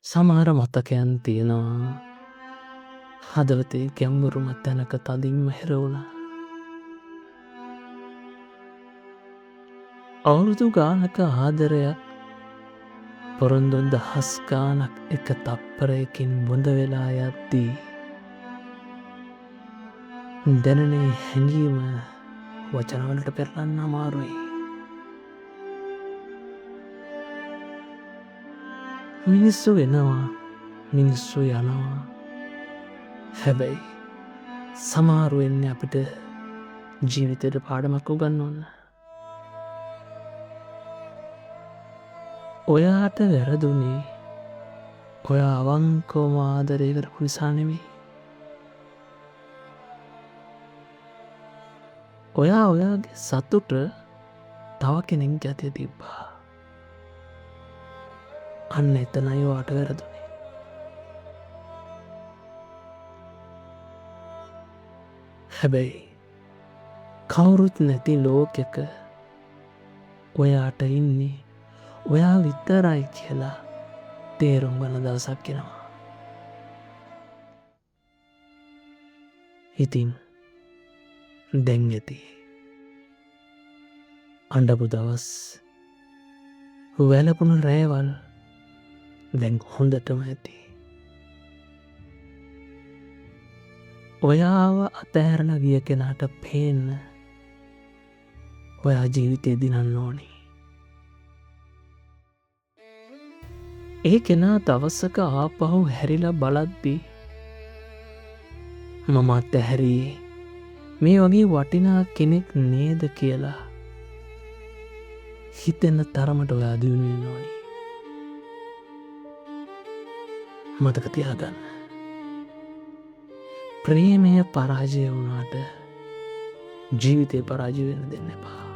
සමහර මතකයන් තියෙනවා හදවතේ ගැම්බුරුම තැනක තදින්ම හිරවුණා. අවුරුදු ගානක ආදරයක් පොරොන්දු දහස් ගානක් එක තප්පරයකින් බොඳ වෙලා යද්දී දැනෙනේ හැඟීම වචනවලට පෙරලන්න අමාරුයි. මිනිස්සු එනවා මිනිස්සු යනවා. හැබැයි සමහරු වෙන්නේ අපිට ජීවිතයට පාඩමක් උගන්වන්න. ඔයාට වැරදුනේ ඔයා අවංකවම ආදරය කරපු නිසා නෙමෙයි. ඔයා ඔයාගේ සතුට තව කෙනෙක් ජතය තිබ්බා. අන්න එතනයි ඔයාට වැරදුනේ. හැබැයි කවුරුත් නැති ලෝකෙක ඔයාට ඉන්නේ ඔයා විතරයි කියලා තේරුම් ගන්න දවසක් එනවා. ඉතින් දැන් ඇති අඬපු දවස් වැළපුණු රෑවල් දැන් හොඳටම ඇති. ඔයාව අතහැරලා ගිය කෙනාට පේන්න ඔයා ජීවිතේ දිනන්න ඕනි. ඒ කෙනා දවසක ආපහු හැරිලා බලද්දී මම අතහැරියේ මේ වගේ වටිනා කෙනෙක් නේද කියලා හිතෙන තරමට ඔයා දියුණු වෙන්න ඕනි. මතක තියාගන්න. ප්‍රේමය පරාජය වුණාට ජීවිතේ පරාජය වෙන්න දෙන්න එපා.